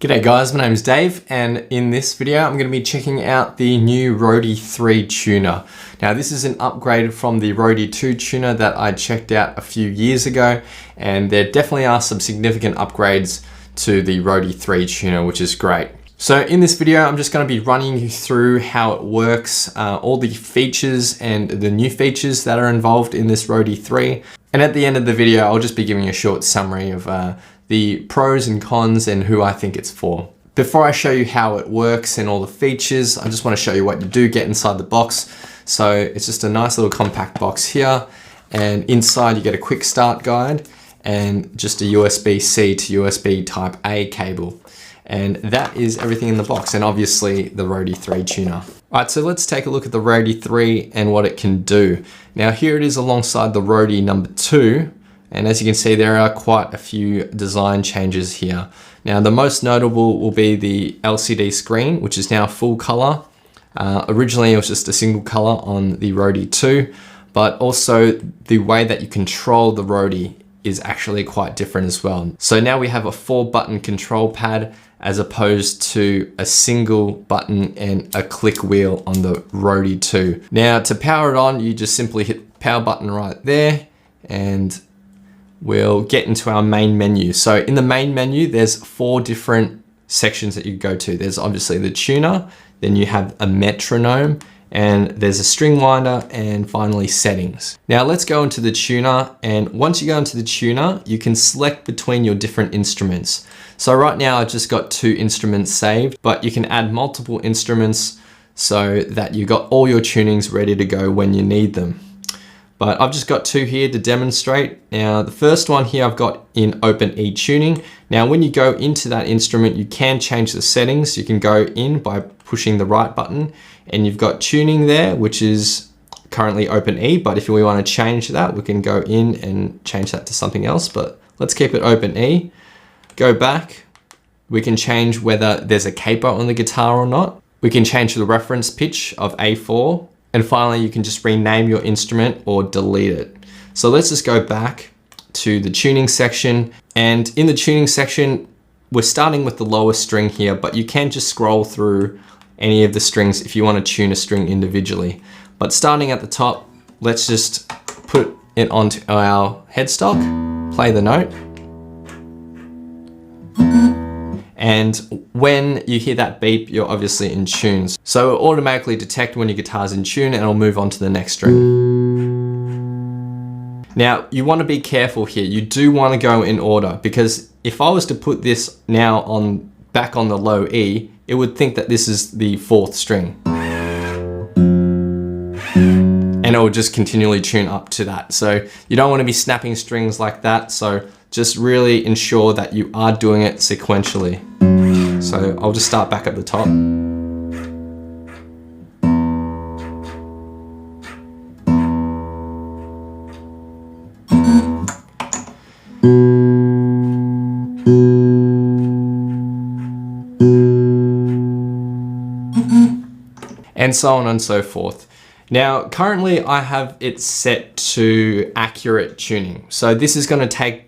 G'day guys, my name is Dave, and in this video I'm going to be checking out the new ROADIE 3 tuner. Now this is an upgrade from the ROADIE 2 tuner that I checked out a few years ago, and there definitely are some significant upgrades to the ROADIE 3 tuner, which is great. So in this video I'm just going to be running you through how it works, all the features and the new features that are involved in this ROADIE 3. And at the end of the video I'll just be giving a short summary of the pros and cons and who I think it's for. Before I show you how it works and all the features, I just want to show you what you do get inside the box. So it's just a nice little compact box here, and inside you get a quick start guide and just a USB-C to USB type A cable. And that is everything in the box, and obviously the ROADIE 3 tuner. All right, so let's take a look at the ROADIE 3 and what it can do. Now here it is alongside the ROADIE number 2. And as you can see, there are quite a few design changes here. Now, the most notable will be the LCD screen, which is now full color. Originally, it was just a single color on the ROADIE 2, but also the way that you control the ROADIE is actually quite different as well. So now we have a 4-button control pad as opposed to a single button and a click wheel on the ROADIE 2. Now, to power it on, you just simply hit the power button right there, and we'll get into our main menu. So in the main menu, there's 4 different sections that you go to. There's obviously the tuner, then you have a metronome, and there's a string winder, and finally settings. Now let's go into the tuner, and once you go into the tuner, you can select between your different instruments. So right now I've just got 2 instruments saved, but you can add multiple instruments so that you got all your tunings ready to go when you need them. But I've just got 2 here to demonstrate. Now, the first one here I've got in open E tuning. Now, when you go into that instrument, you can change the settings. You can go in by pushing the right button, and you've got tuning there, which is currently open E. But if we want to change that, we can go in and change that to something else. But let's keep it open E. Go back. We can change whether there's a capo on the guitar or not. We can change the reference pitch of A4. And finally, you can just rename your instrument or delete it. So let's just go back to the tuning section. And in the tuning section, we're starting with the lowest string here, but you can just scroll through any of the strings if you want to tune a string individually. But starting at the top, let's just put it onto our headstock, play the note. And when you hear that beep, you're obviously in tune. So it'll automatically detect when your guitar's in tune, and it'll move on to the next string. Now, you want to be careful here. You do want to go in order, because if I was to put this now back on the low E, it would think that this is the 4th string. And it will just continually tune up to that. So you don't want to be snapping strings like that. So just really ensure that you are doing it sequentially. So I'll just start back at the top. And so on and so forth. Now, currently I have it set to accurate tuning. So this is going to take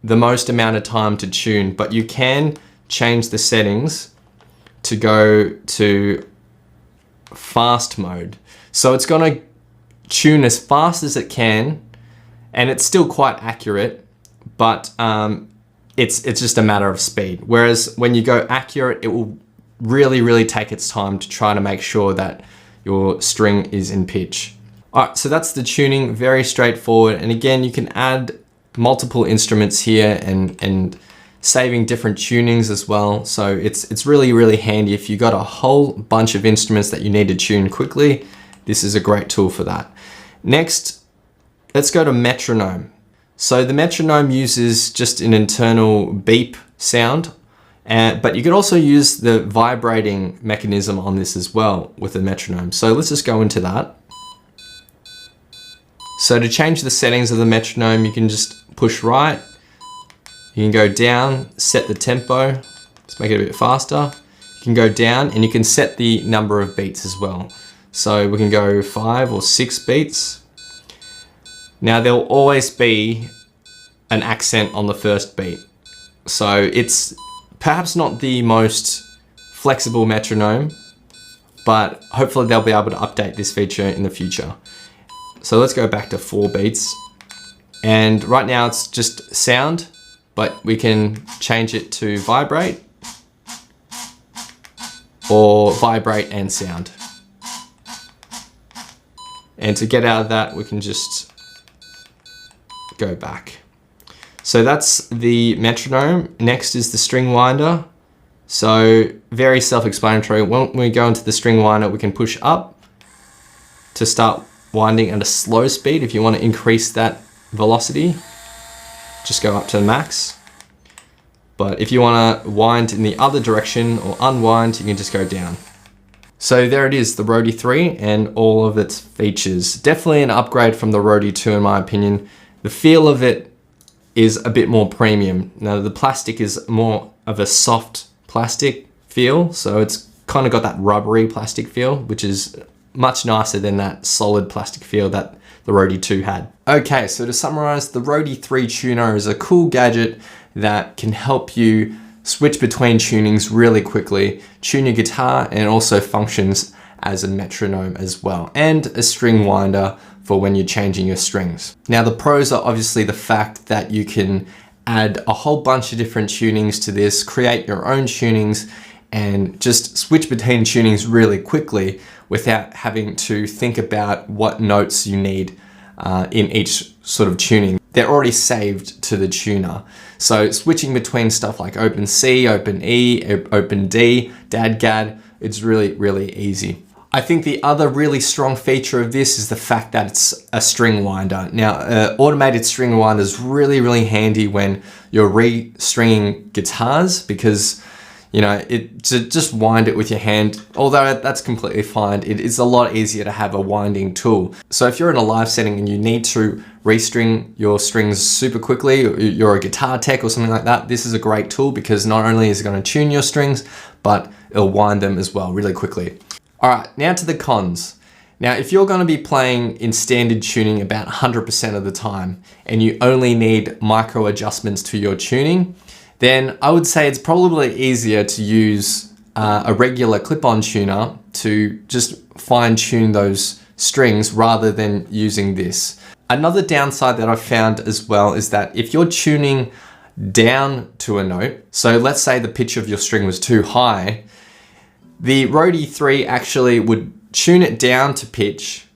the most amount of time to tune, but you can change the settings to go to fast mode. So it's going to tune as fast as it can, and it's still quite accurate, but it's just a matter of speed. Whereas when you go accurate, it will really take its time to try to make sure that your string is in pitch. All right, so that's the tuning, very straightforward. And again, you can add multiple instruments here and saving different tunings as well. So it's really handy if you got a whole bunch of instruments that you need to tune quickly. This is a great tool for that. Next, let's go to metronome. So the metronome uses just an internal beep sound, but you could also use the vibrating mechanism on this as well with the metronome. So let's just go into that. So to change the settings of the metronome, you can just push right. You can go down, set the tempo. Let's make it a bit faster. You can go down, and you can set the number of beats as well. So we can go 5 or 6 beats. Now there'll always be an accent on the first beat. So it's Perhaps not the most flexible metronome, but hopefully they'll be able to update this feature in the future. So let's go back to 4 beats. And right now it's just sound, but we can change it to vibrate or vibrate and sound. And to get out of that, we can just go back. So that's the metronome. Next is the string winder. So very self-explanatory. When we go into the string winder, we can push up to start winding at a slow speed. If you want to increase that velocity, just go up to max. But if you want to wind in the other direction or unwind, you can just go down. So there it is, the ROADIE 3 and all of its features. Definitely an upgrade from the ROADIE 2 in my opinion. The feel of it is a bit more premium. Now the plastic is more of a soft plastic feel, so it's kind of got that rubbery plastic feel, which is much nicer than that solid plastic feel that the ROADIE 2 had. Okay, so to summarize, the ROADIE 3 tuner is a cool gadget that can help you switch between tunings really quickly, tune your guitar, and it also functions as a metronome as well, and a string winder for when you're changing your strings. Now the pros are obviously the fact that you can add a whole bunch of different tunings to this, create your own tunings, and just switch between tunings really quickly without having to think about what notes you need in each sort of tuning. They're already saved to the tuner. So switching between stuff like open C, open E, open D, DAD-GAD, it's really, really easy. I think the other really strong feature of this is the fact that it's a string winder. Now, automated string winder is really, really handy when you're re-stringing guitars because, you know, to just wind it with your hand, although that's completely fine, it is a lot easier to have a winding tool. So if you're in a live setting and you need to restring your strings super quickly, or you're a guitar tech or something like that, this is a great tool because not only is it going to tune your strings, but it'll wind them as well really quickly. All right, now to the cons. Now, if you're going to be playing in standard tuning about 100% of the time and you only need micro adjustments to your tuning, then I would say it's probably easier to use a regular clip-on tuner to just fine-tune those strings rather than using this. Another downside that I've found as well is that if you're tuning down to a note, so let's say the pitch of your string was too high, the ROADIE 3 actually would tune it down to pitch,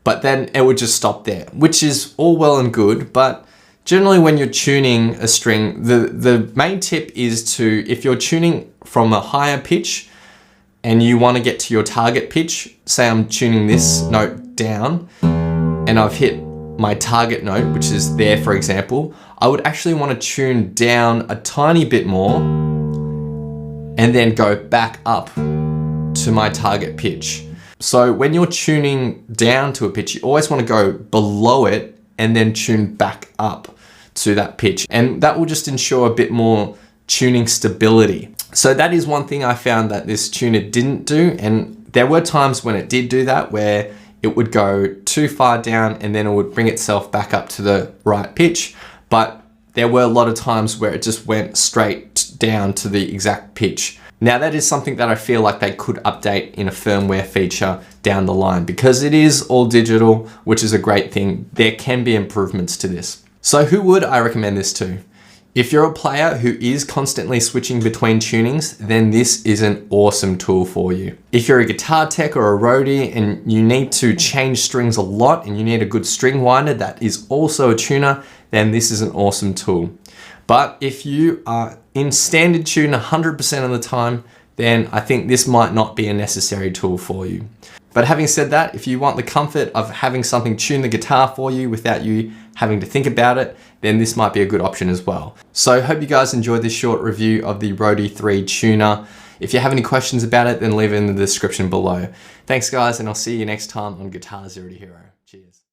but then it would just stop there, which is all well and good, but generally when you're tuning a string, the main tip is to, if you're tuning from a higher pitch and you want to get to your target pitch, say I'm tuning this note down and I've hit my target note, which is there for example, I would actually want to tune down a tiny bit more and then go back up to my target pitch. So when you're tuning down to a pitch, you always want to go below it and then tune back up to that pitch. And that will just ensure a bit more tuning stability. So that is one thing I found that this tuner didn't do. And there were times when it did do that, where it would go too far down and then it would bring itself back up to the right pitch. But there were a lot of times where it just went straight down to the exact pitch. Now that is something that I feel like they could update in a firmware feature down the line because it is all digital, which is a great thing. There can be improvements to this. So who would I recommend this to? If you're a player who is constantly switching between tunings, then this is an awesome tool for you. If you're a guitar tech or a roadie and you need to change strings a lot and you need a good string winder that is also a tuner, then this is an awesome tool. But if you are in standard tune 100% of the time, then I think this might not be a necessary tool for you. But having said that, if you want the comfort of having something tune the guitar for you without you having to think about it, then this might be a good option as well. So hope you guys enjoyed this short review of the ROADIE 3 tuner. If you have any questions about it, then leave it in the description below. Thanks guys, and I'll see you next time on Guitar Zero to Hero. Cheers.